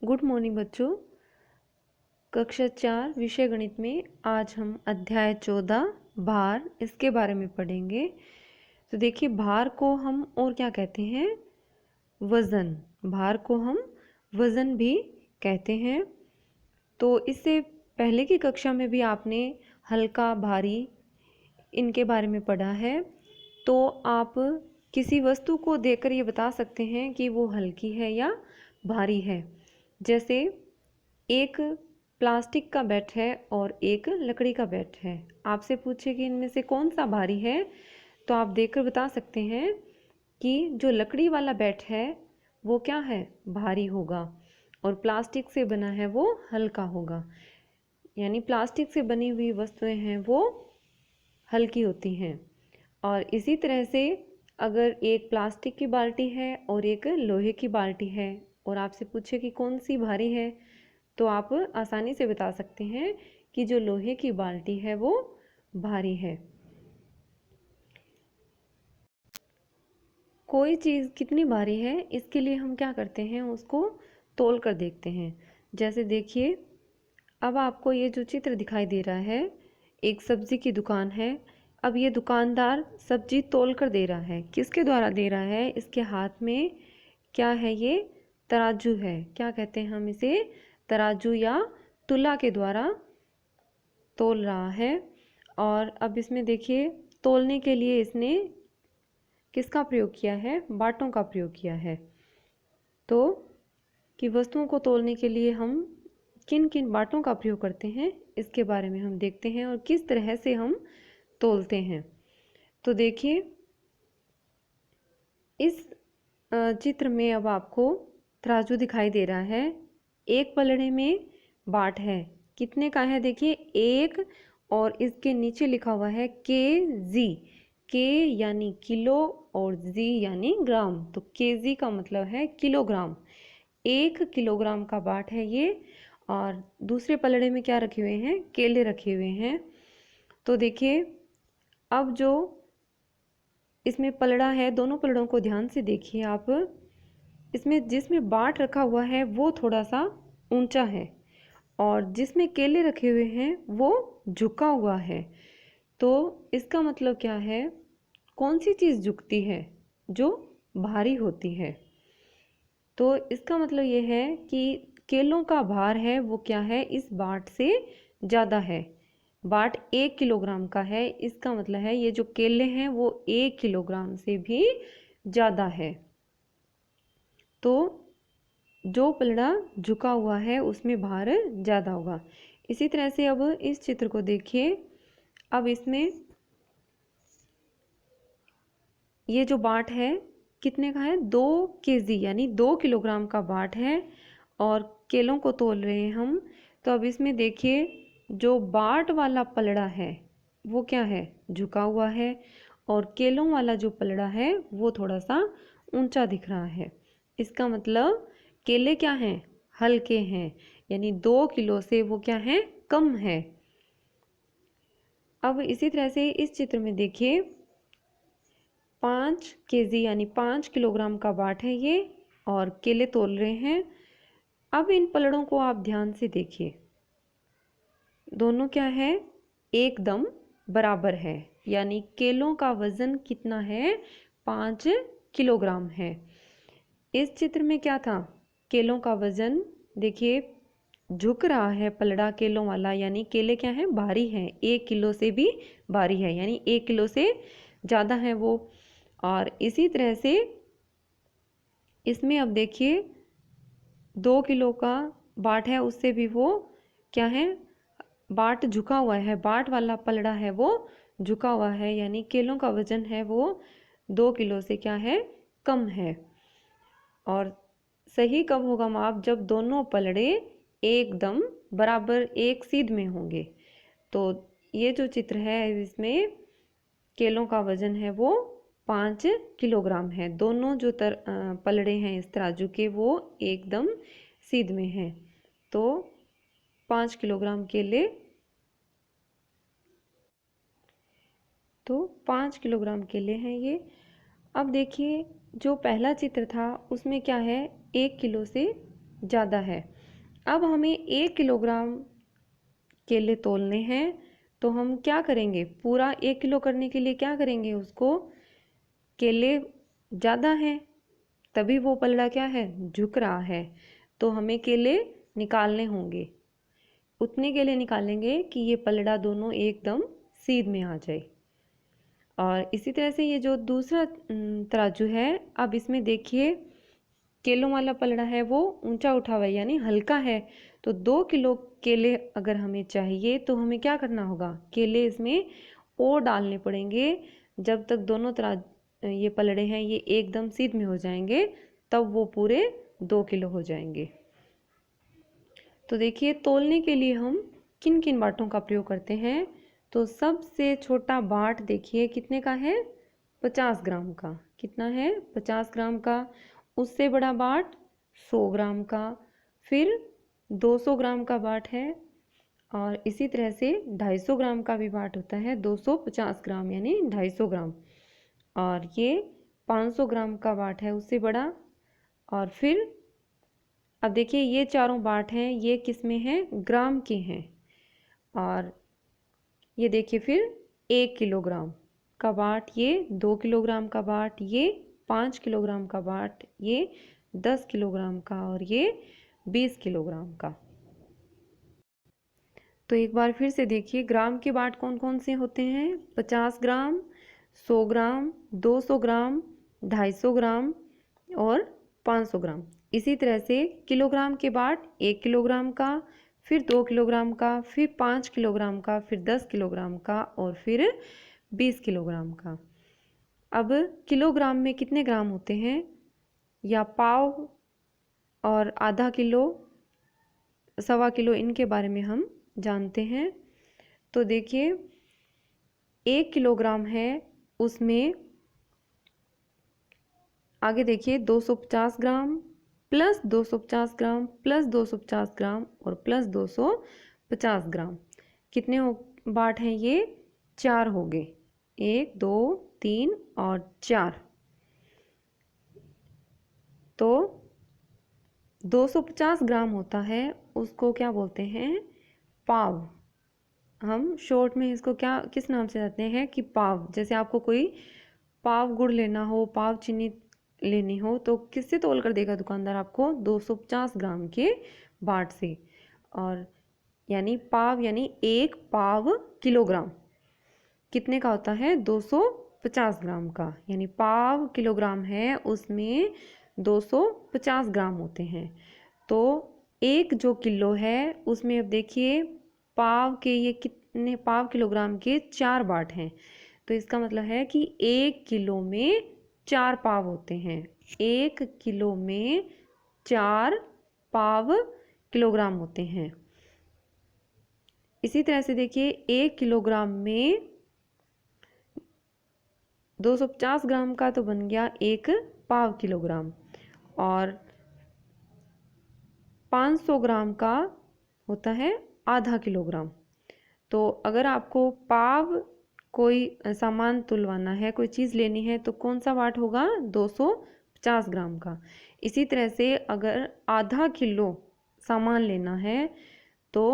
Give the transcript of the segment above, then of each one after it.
Good morning बच्चों। कक्षा 4 विषय गणित में आज हम अध्याय 14 भार इसके बारे में पढ़ेंगे। तो देखिए, भार को हम और क्या कहते हैं? वज़न। भार को हम वज़न भी कहते हैं। तो इससे पहले की कक्षा में भी आपने हल्का, भारी इनके बारे में पढ़ा है। तो आप किसी वस्तु को देखकर ये बता सकते हैं कि वो हल्की है या भारी है। जैसे एक प्लास्टिक का बैट है और एक लकड़ी का बैट है। आपसे पूछे कि इनमें से कौन सा भारी है, तो आप देखकर बता सकते हैं कि जो लकड़ी वाला बैट है वो क्या है? भारी होगा, और प्लास्टिक से बना है वो हल्का होगा। यानी प्लास्टिक से बनी हुई वस्तुएं हैं वो हल्की होती हैं। और इसी तरह से अगर एक प्लास्टिक की बाल्टी है और एक लोहे की बाल्टी है और आपसे पूछे कि कौन सी भारी है, तो आप आसानी से बता सकते हैं कि जो लोहे की बाल्टी है वो भारी है। कोई चीज़ कितनी भारी है, इसके लिए हम क्या करते हैं? उसको तोल कर देखते हैं। जैसे देखिए, अब आपको ये जो चित्र दिखाई दे रहा है, एक सब्जी की दुकान है। अब ये दुकानदार सब्जी तोल कर दे रहा है। किसके द्वारा दे रहा है? इसके हाथ में क्या है? ये तराजू है। क्या कहते हैं हम इसे? तराजू या तुला के द्वारा तोल रहा है। और अब इसमें देखिए, तोलने के लिए इसने किसका प्रयोग किया है? बाटों का प्रयोग किया है। तो कि वस्तुओं को तोलने के लिए हम किन किन बाटों का प्रयोग करते हैं, इसके बारे में हम देखते हैं और किस तरह से हम तोलते हैं। तो देखिए, इस चित्र में अब आपको तराजू दिखाई दे रहा है। एक पलड़े में बाट है। कितने का है? देखिए, एक, और इसके नीचे लिखा हुआ है KG। के यानी किलो और जी यानी ग्राम। तो KG का मतलब है किलोग्राम। 1 किलोग्राम का बाट है ये। और दूसरे पलड़े में क्या रखे हुए हैं? केले रखे हुए हैं। तो देखिए, अब जो इसमें पलड़ा है, दोनों पलड़ों को ध्यान से देखिए आप। इसमें जिसमें बाट रखा हुआ है वो थोड़ा सा ऊंचा है, और जिसमें केले रखे हुए हैं वो झुका हुआ है। तो इसका मतलब क्या है? कौन सी चीज़ झुकती है? जो भारी होती है। तो इसका मतलब ये है कि केलों का भार है वो क्या है? इस बाट से ज़्यादा है। बाट 1 किलोग्राम का है, इसका मतलब है ये जो केले हैं वो 1 किलोग्राम से भी ज़्यादा है। तो जो पलड़ा झुका हुआ है उसमें भार ज़्यादा होगा। इसी तरह से अब इस चित्र को देखिए। अब इसमें ये जो बाट है कितने का है? 2 kg यानी 2 किलोग्राम का बाट है, और केलों को तोल रहे हैं हम। तो अब इसमें देखिए, जो बाट वाला पलड़ा है वो क्या है? झुका हुआ है, और केलों वाला जो पलड़ा है वो थोड़ा सा ऊंचा दिख रहा है। इसका मतलब केले क्या हैं? हल्के हैं, यानी 2 किलो से वो क्या है? कम है। अब इसी तरह से इस चित्र में देखिए, 5 kg यानी 5 किलोग्राम का बाट है ये, और केले तोल रहे हैं। अब इन पलड़ों को आप ध्यान से देखिए, दोनों क्या है? एकदम बराबर है। यानी केलों का वजन कितना है? 5 किलोग्राम है। इस चित्र में क्या था? केलों का वजन देखिए झुक रहा है पलड़ा केलों वाला, यानी केले क्या है? भारी हैं, 1 किलो से भी भारी है, यानी 1 किलो से ज़्यादा है वो। और इसी तरह से इसमें अब देखिए, 2 किलो का बाट है, उससे भी वो क्या है? बाट झुका हुआ है। बाट वाला पलड़ा है वो झुका हुआ है, यानी केलों का वजन है वो 2 किलो से क्या है? कम है। और सही कब होगा माप? जब दोनों पलड़े एकदम बराबर एक सीध में होंगे। तो ये जो चित्र है इसमें केलों का वजन है वो 5 किलोग्राम है। दोनों जो पलड़े हैं इस तराजू के वो एकदम सीध में हैं। तो 5 किलोग्राम केले, तो 5 किलोग्राम केले हैं ये। अब देखिए, जो पहला चित्र था उसमें क्या है? 1 किलो से ज़्यादा है। अब हमें 1 किलोग्राम केले तोलने हैं, तो हम क्या करेंगे, पूरा 1 किलो करने के लिए क्या करेंगे, उसको केले ज़्यादा हैं तभी वो पलड़ा क्या है, झुक रहा है। तो हमें केले निकालने होंगे, उतने केले निकालेंगे कि ये पलड़ा दोनों एकदम सीध में आ जाए। और इसी तरह से ये जो दूसरा तराजू है, अब इसमें देखिए केलों वाला पलड़ा है वो ऊंचा उठा हुआ है यानी हल्का है। तो 2 किलो केले अगर हमें चाहिए तो हमें क्या करना होगा, केले इसमें और डालने पड़ेंगे। जब तक दोनों ये पलड़े हैं ये एकदम सीध में हो जाएंगे तब वो पूरे 2 किलो हो जाएंगे। तो देखिए तोलने के लिए हम किन किन बाटों का प्रयोग करते हैं। तो सबसे छोटा बाट देखिए कितने का है, 50 ग्राम का। कितना है, 50 ग्राम का। उससे बड़ा बाट 100 ग्राम का। फिर 200 ग्राम का बाट है। और इसी तरह से 250 ग्राम का भी बाट होता है, 250 ग्राम यानी 250 ग्राम। और ये 500 ग्राम का बाट है उससे बड़ा। और फिर अब देखिए ये चारों बाट हैं ये किस में हैं, ग्राम के हैं। और ये देखिए फिर 1 किलोग्राम का बाट, ये 2 किलोग्राम का बाट, ये 5 किलोग्राम का बाट, ये 10 किलोग्राम का और ये 20 किलोग्राम का। तो एक बार फिर से देखिए ग्राम के बाट कौन कौन से होते हैं, 50 ग्राम, 100 ग्राम, 200 ग्राम, 250 ग्राम और 500 ग्राम। इसी तरह से किलोग्राम के बाट 1 किलोग्राम का, फिर 2 किलोग्राम का, फिर 5 किलोग्राम का, फिर 10 किलोग्राम का और फिर 20 किलोग्राम का। अब किलोग्राम में कितने ग्राम होते हैं, या पाव और आधा किलो, सवा किलो, इनके बारे में हम जानते हैं। तो देखिए 1 किलोग्राम है उसमें आगे देखिए 250 ग्राम प्लस 250 ग्राम प्लस 250 ग्राम और प्लस 250 ग्राम। कितने बाट हैं ये, 4 हो गए, 1 2 3 और 4। तो 250 ग्राम होता है उसको क्या बोलते हैं, पाव। हम शॉर्ट में इसको क्या किस नाम से कहते हैं कि पाव। जैसे आपको कोई पाव गुड़ लेना हो, पाव चीनी लेनी हो तो किससे तोल कर देगा दुकानदार आपको, 250 ग्राम के बाट से। और यानी पाव यानी 1 पाव किलोग्राम कितने का होता है, 250 ग्राम का। यानी पाव किलोग्राम है उसमें 250 ग्राम होते हैं। तो 1 जो किलो है उसमें अब देखिए पाव के ये कितने, पाव किलोग्राम के 4 बाट हैं। तो इसका मतलब है कि 1 किलो में 4 पाव होते हैं। 1 किलो में 4 पाव किलोग्राम होते हैं। इसी तरह से देखिए 1 किलोग्राम में 250 ग्राम का तो बन गया 1 पाव किलोग्राम, और 500 ग्राम का होता है आधा किलोग्राम। तो अगर आपको पाव कोई सामान तुलवाना है, कोई चीज़ लेनी है तो कौन सा वाट होगा, 250 ग्राम का। इसी तरह से अगर आधा किलो सामान लेना है तो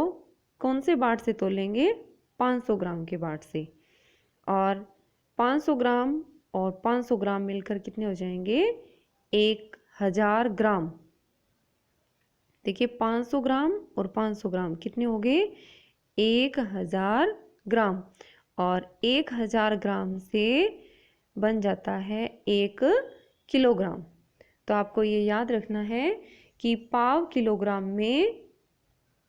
कौन से बाट से तोलेंगे, 500 ग्राम के बाट से। और 500 ग्राम और 500 ग्राम मिलकर कितने हो जाएंगे, 1000 ग्राम। देखिए 500 ग्राम और 500 ग्राम कितने हो गए, 1000 ग्राम। और 1000 ग्राम से बन जाता है 1 किलोग्राम। तो आपको ये याद रखना है कि पाव किलोग्राम में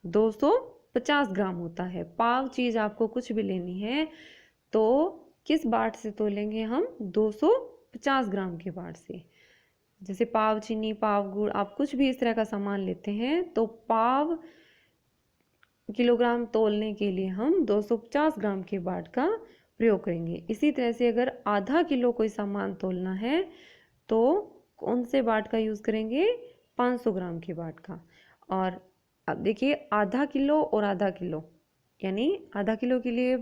250 ग्राम होता है। पाव चीज़ आपको कुछ भी लेनी है तो किस बाट से तोलेंगे हम, 250 ग्राम के बाट से। जैसे पाव चीनी, पाव गुड़, आप कुछ भी इस तरह का सामान लेते हैं तो पाव किलोग्राम तोलने के लिए हम 250 ग्राम के बाट का प्रयोग करेंगे। इसी तरह से अगर आधा किलो कोई सामान तोलना है तो कौन से बाट का यूज़ करेंगे, 500 ग्राम के बाट का। और अब देखिए आधा किलो और आधा किलो, यानी आधा किलो के लिए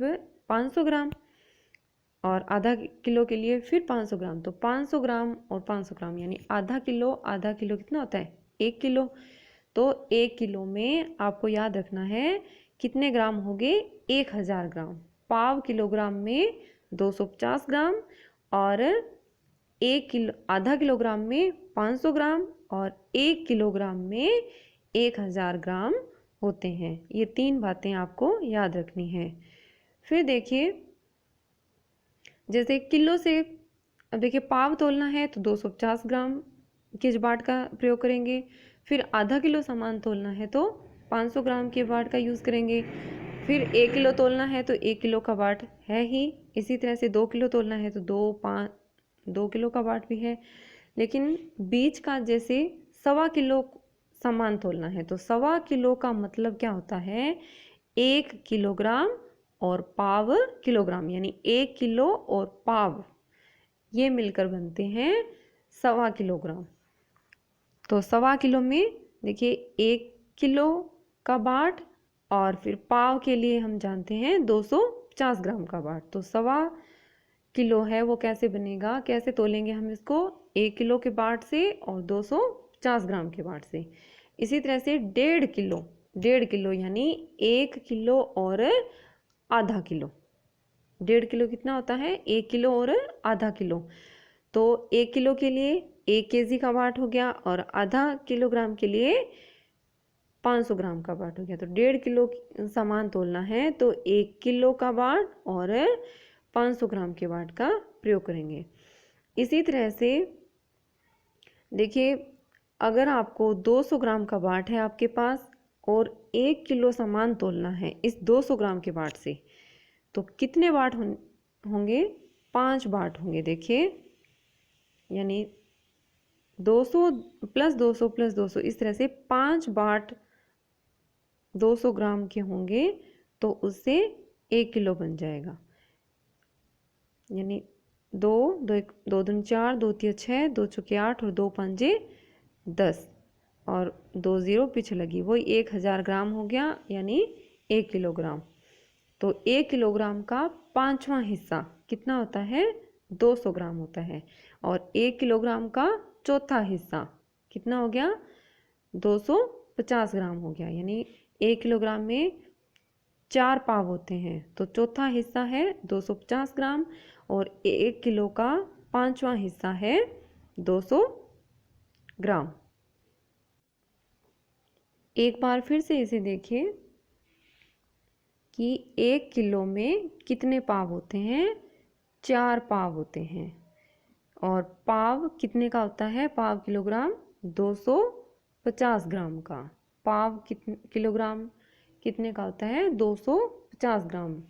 500 ग्राम और आधा किलो के लिए फिर 500 ग्राम। तो 500 ग्राम और 500 ग्राम यानी आधा किलो कितना होता है, 1 किलो। तो 1 किलो में आपको याद रखना है कितने ग्राम होंगे, 1000 ग्राम। पाव किलोग्राम में 250 ग्राम और 1 किलो आधा किलोग्राम में 500 ग्राम और 1 किलोग्राम में 1000 ग्राम होते हैं। ये 3 बातें आपको याद रखनी है। फिर देखिए, जैसे किलो से, अब देखिए पाव तोलना है तो 250 ग्राम के बाट का प्रयोग करेंगे। फिर आधा किलो सामान तोलना है तो 500 ग्राम के बाट का यूज़ करेंगे। फिर 1 किलो तोलना है तो 1 किलो का बाट है ही। इसी तरह से 2 किलो तोलना है तो 2 किलो का बाट भी है। लेकिन बीच का जैसे 1.25 किलो सामान तोलना है तो 1.25 किलो का मतलब क्या होता है, 1 किलोग्राम और पाव किलोग्राम, यानी 1 किलो और पाव ये मिलकर बनते हैं 1.25 किलोग्राम। तो 1.25 किलो में देखिए 1 किलो का बाट और फिर पाव के लिए हम जानते हैं 250 ग्राम का बाट। तो 1.25 किलो है वो कैसे बनेगा, कैसे तोलेंगे हम इसको, 1 किलो के बाट से और 250 ग्राम के बाट से। इसी तरह से 1.5 किलो यानी 1 किलो और आधा किलो। 1.5 किलो कितना होता है, 1 किलो और आधा किलो। तो 1 किलो के लिए 1 केजी का बाट हो गया और आधा किलोग्राम के लिए 500 ग्राम का बाट हो गया। तो 1.5 किलो सामान तोलना है तो 1 किलो का बाट और 500 ग्राम के बाट का प्रयोग करेंगे। इसी तरह से देखिए, अगर आपको 200 ग्राम का बाट है आपके पास और 1 किलो सामान तोलना है इस 200 ग्राम के बाट से, तो कितने बाट होंगे, 5 बाट होंगे। देखिए, यानी 200 प्लस 200 प्लस 200 इस तरह से 5 बाट 200 ग्राम के होंगे तो उससे 1 किलो बन जाएगा। यानी 2 दूनी 4, 2 तिया 6, 2 चौके 8 और 2 पंजे 10 और 2 जीरो पीछे लगी, वही 1000 ग्राम हो गया, यानी 1 किलोग्राम। तो 1 किलोग्राम का 5वां हिस्सा कितना होता है, 200 ग्राम होता है। और 1 किलोग्राम का चौथा हिस्सा कितना हो गया, 250 ग्राम हो गया। यानी 1 किलोग्राम में 4 पाव होते हैं तो चौथा हिस्सा है 250 ग्राम और 1 किलो का 5वां हिस्सा है 200 ग्राम। एक बार फिर से इसे देखिए कि 1 किलो में कितने पाव होते हैं, 4 पाव होते हैं। और पाव कितने का होता है, पाव किलोग्राम 250 ग्राम का। पाव किलोग्राम कितने का होता है, 250 ग्राम।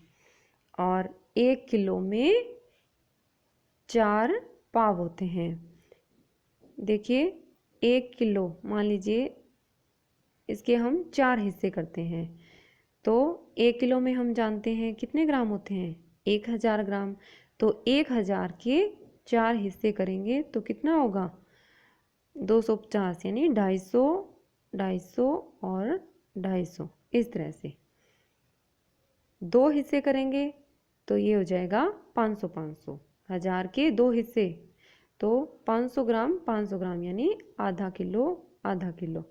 और 1 किलो में 4 पाव होते हैं। देखिए, 1 किलो मान लीजिए इसके हम 4 हिस्से करते हैं तो 1 किलो में हम जानते हैं कितने ग्राम होते हैं, 1000 ग्राम। तो 1000 के 4 हिस्से करेंगे तो कितना होगा, 250, यानी 250, 250 और 250। इस तरह से 2 हिस्से करेंगे तो ये हो जाएगा 500, 500। 1000 के 2 हिस्से तो 500 ग्राम, 500 ग्राम यानी आधा किलो, आधा किलो।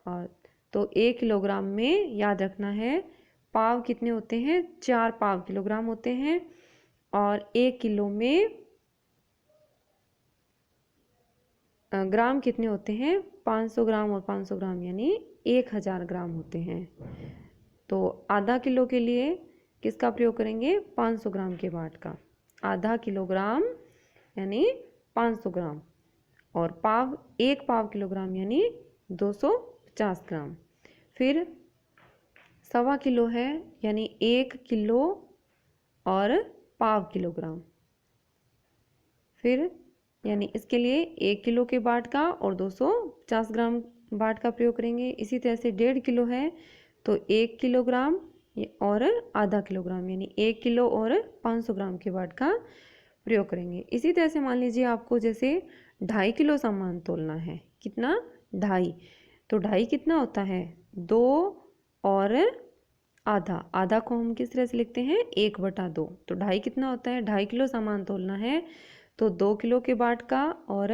और तो 1 किलोग्राम में याद रखना है पाव कितने होते हैं, 4 पाव किलोग्राम होते हैं। और 1 किलो में ग्राम कितने होते हैं, 500 ग्राम और 500 ग्राम यानी 1000 ग्राम होते हैं। तो आधा किलो के लिए किसका प्रयोग करेंगे, 500 ग्राम के बाट का। आधा किलोग्राम यानी 500 ग्राम और पाव 1 पाव किलोग्राम यानी 250 ग्राम। फिर 1.25 किलो है यानी 1 किलो और पाव किलोग्राम। फिर यानी इसके लिए 1 किलो के बाट का और 250 ग्राम बाट का प्रयोग करेंगे। इसी तरह से 1.5 किलो है तो 1 किलोग्राम और आधा किलोग्राम यानी 1 किलो और 500 ग्राम के बाट का प्रयोग करेंगे। इसी तरह से मान लीजिए आपको जैसे 2.5 किलो सामान तोलना है, कितना, 2.5। तो 2.5 कितना होता है, 2 और आधा। आधा को हम किस तरह से लिखते हैं, 1/2। तो 2.5 कितना होता है, 2.5 किलो सामान तोलना है तो 2 किलो के बाट का और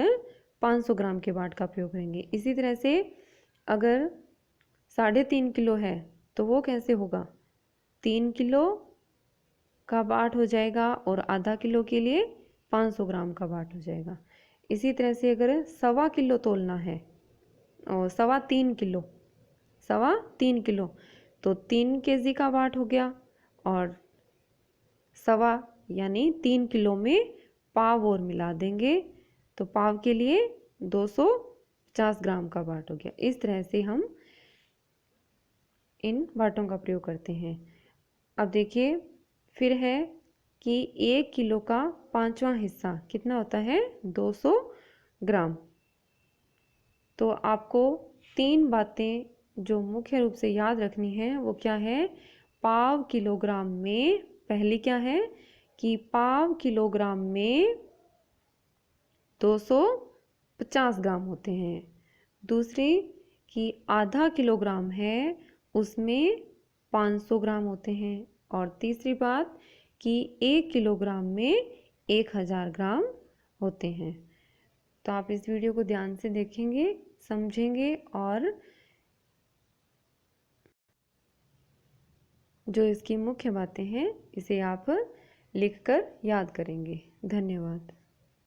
500 ग्राम के बाट का प्रयोग करेंगे। इसी तरह से अगर 3.5 किलो है तो वो कैसे होगा, 3 किलो का बाट हो जाएगा और आधा किलो के लिए 500 ग्राम का बाट हो जाएगा। इसी तरह से अगर 1.25 किलो तोलना है और 3.25 किलो तो 3 केजी का बाट हो गया और सवा यानी 3 किलो में पाव और मिला देंगे तो पाव के लिए 250 ग्राम का बाट हो गया। इस तरह से हम इन बाटों का प्रयोग करते हैं। अब देखिए फिर है कि 1 किलो का 5वां हिस्सा कितना होता है, 200 ग्राम। तो आपको 3 बातें जो मुख्य रूप से याद रखनी है वो क्या है, पाव किलोग्राम में, पहली क्या है कि पाव किलोग्राम में 250 ग्राम होते हैं। दूसरी कि आधा किलोग्राम है उसमें 500 ग्राम होते हैं। और तीसरी बात कि 1 किलोग्राम में 1000 ग्राम होते हैं। तो आप इस वीडियो को ध्यान से देखेंगे, समझेंगे और जो इसकी मुख्य बातें हैं इसे आप लिखकर याद करेंगे। धन्यवाद।